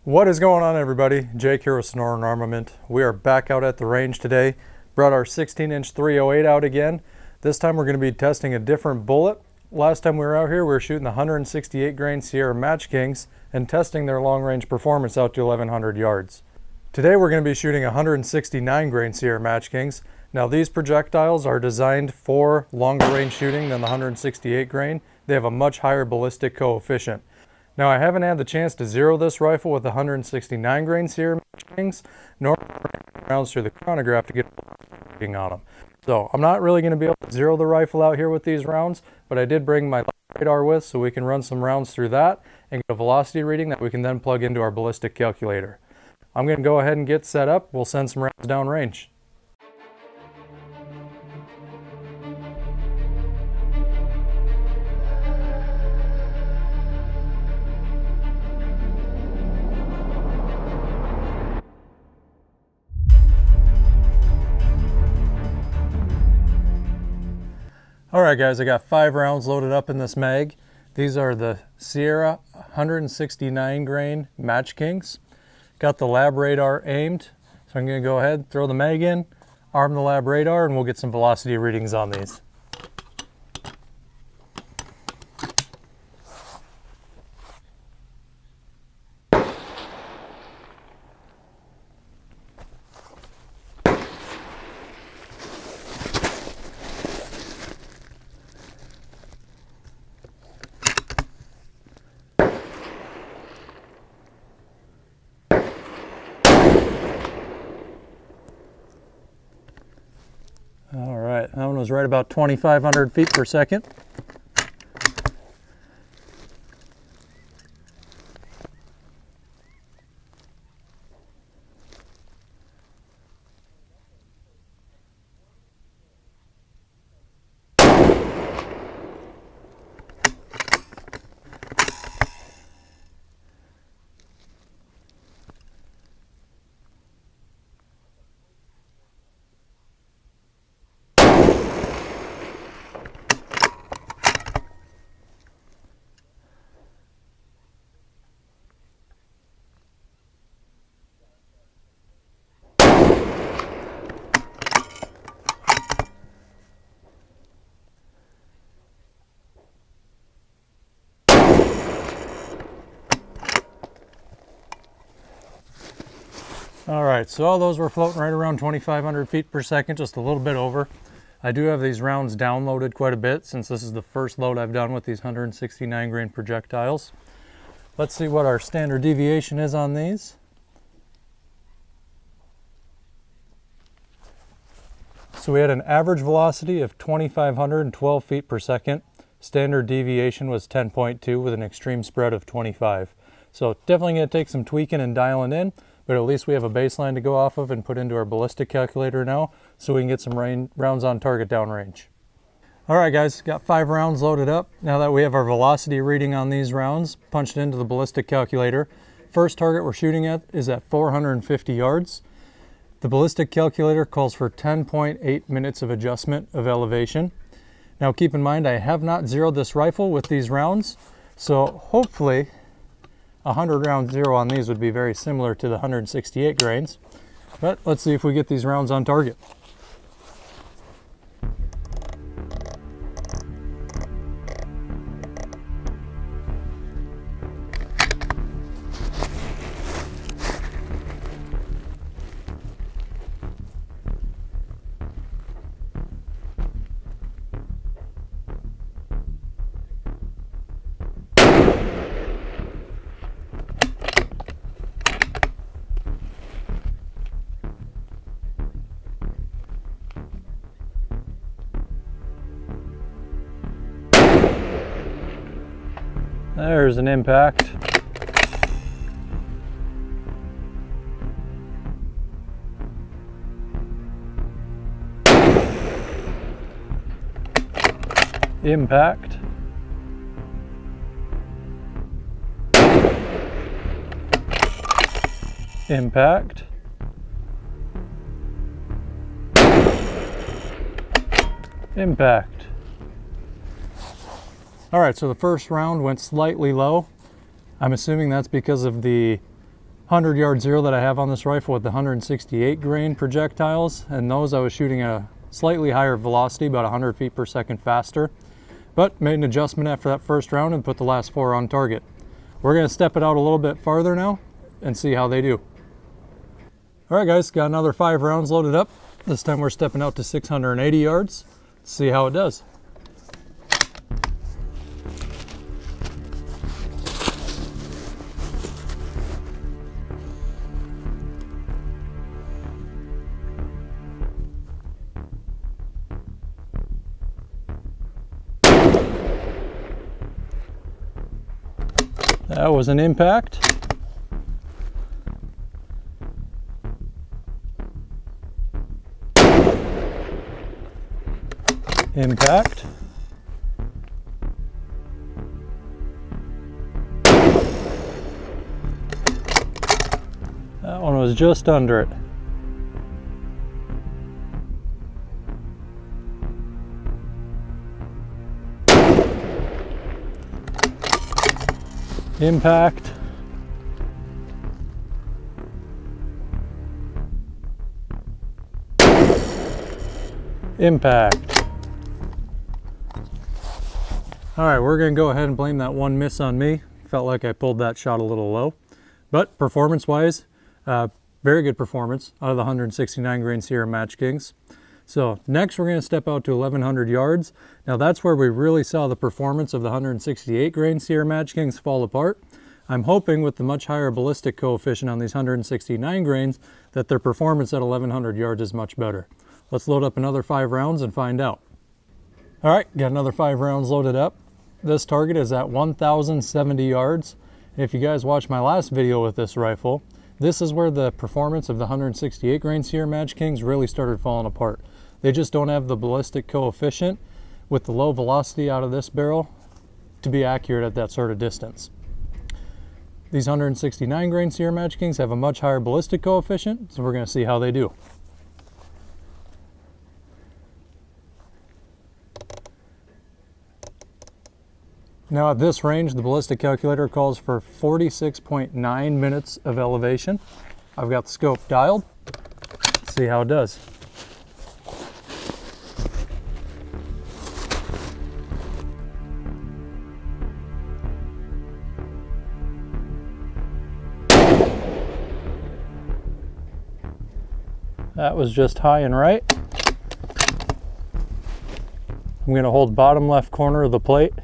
What is going on, everybody? Jake here with Sonoran Armament. We are back out at the range today. Brought our 16-inch 308 out again. This time we're going to be testing a different bullet. Last time we were out here, we were shooting the 168 grain Sierra MatchKings and testing their long-range performance out to 1,100 yards. Today we're going to be shooting 169 grain Sierra MatchKings. Now these projectiles are designed for longer range shooting than the 168 grain. They have a much higher ballistic coefficient. Now I haven't had the chance to zero this rifle with the 169 grain Sierra MatchKings, nor rounds through the chronograph to get a reading on them. So I'm not really going to be able to zero the rifle out here with these rounds, but I did bring my radar with so we can run some rounds through that and get a velocity reading that we can then plug into our ballistic calculator. I'm going to go ahead and get set up. We'll send some rounds downrange. Alright guys, I got 5 rounds loaded up in this mag. These are the Sierra 169 grain MatchKings. Got the lab radar aimed, so I'm going to go ahead, throw the mag in, arm the lab radar, and we'll get some velocity readings on these. All right, that one was right about 2,500 feet per second. All right, so all those were floating right around 2,500 feet per second, just a little bit over. I do have these rounds downloaded quite a bit since this is the first load I've done with these 169 grain projectiles. Let's see what our standard deviation is on these. So we had an average velocity of 2,512 feet per second. Standard deviation was 10.2 with an extreme spread of 25. So definitely going to take some tweaking and dialing in, but at least we have a baseline to go off of and put into our ballistic calculator now so we can get some rounds on target downrange. All right guys, got 5 rounds loaded up. Now that we have our velocity reading on these rounds punched into the ballistic calculator, first target we're shooting at is at 450 yards. The ballistic calculator calls for 10.8 minutes of adjustment of elevation. Now keep in mind I have not zeroed this rifle with these rounds, so hopefully 100 round zero on these would be very similar to the 168 grains, but let's see if we get these rounds on target. There's an impact. Impact. Impact. Impact. All right, so the first round went slightly low. I'm assuming that's because of the 100-yard zero that I have on this rifle with the 168 grain projectiles, and those I was shooting at a slightly higher velocity, about 100 feet per second faster, but made an adjustment after that first round and put the last 4 on target. We're going to step it out a little bit farther now and see how they do. All right guys, got another 5 rounds loaded up. This time we're stepping out to 680 yards. Let's see how it does. That was an impact. Impact. That one was just under it. Impact. Impact. All right, we're gonna go ahead and blame that one miss on me. Felt like I pulled that shot a little low, but performance-wise, very good performance out of the 169 grain Sierra MatchKings. So next we're gonna step out to 1100 yards. Now that's where we really saw the performance of the 168 grain Sierra MatchKings fall apart. I'm hoping with the much higher ballistic coefficient on these 169 grains that their performance at 1100 yards is much better. Let's load up another 5 rounds and find out. All right, got another 5 rounds loaded up. This target is at 1070 yards. If you guys watched my last video with this rifle, this is where the performance of the 168 grain Sierra MatchKings really started falling apart. They just don't have the ballistic coefficient with the low velocity out of this barrel to be accurate at that sort of distance. These 169 grain Sierra MatchKings have a much higher ballistic coefficient, so we're going to see how they do. Now at this range, the ballistic calculator calls for 46.9 minutes of elevation. I've got the scope dialed. Let's see how it does. That was just high and right. I'm going to hold bottom left corner of the plate.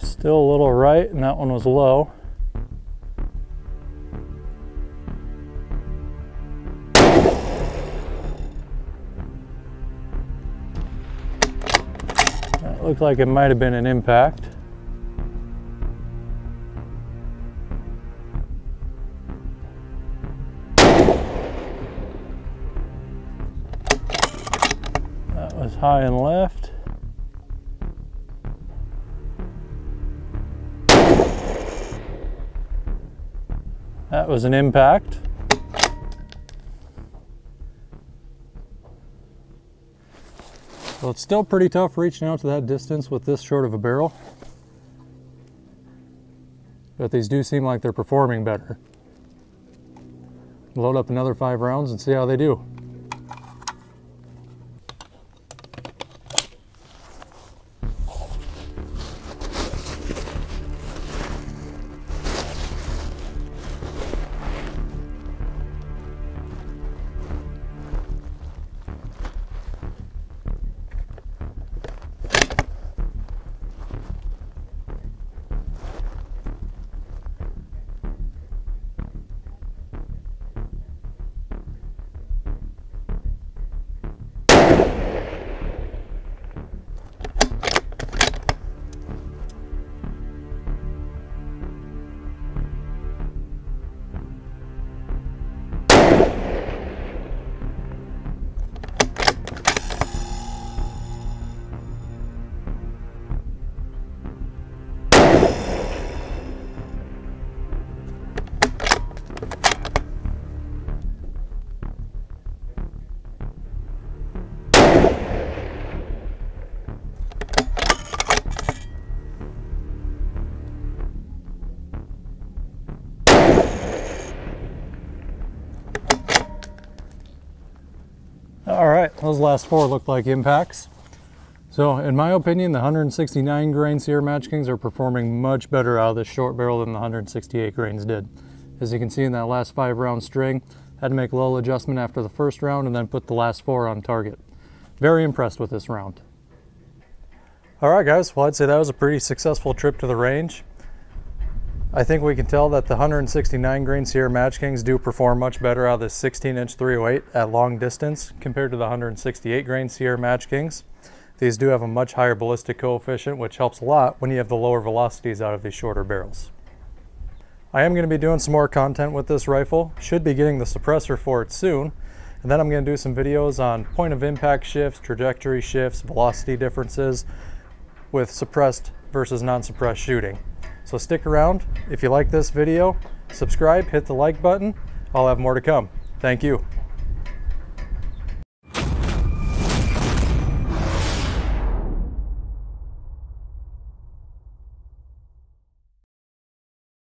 Still a little right, and that one was low. That looked like it might have been an impact. That was high and left. That was an impact. So it's still pretty tough reaching out to that distance with this short of a barrel, but these do seem like they're performing better. Load up another 5 rounds and see how they do. Those last 4 looked like impacts. So in my opinion, the 169 grain Sierra MatchKings are performing much better out of this short barrel than the 168 grains did. As you can see in that last 5 round string, had to make a little adjustment after the first round and then put the last 4 on target. Very impressed with this round. All right guys, well I'd say that was a pretty successful trip to the range. I think we can tell that the 169 grain Sierra MatchKings do perform much better out of this 16-inch 308 at long distance compared to the 168 grain Sierra MatchKings. These do have a much higher ballistic coefficient, which helps a lot when you have the lower velocities out of these shorter barrels. I am going to be doing some more content with this rifle. Should be getting the suppressor for it soon. And then I'm going to do some videos on point of impact shifts, trajectory shifts, velocity differences with suppressed versus non-suppressed shooting. So stick around. If you like this video, subscribe, hit the like button. I'll have more to come. Thank you.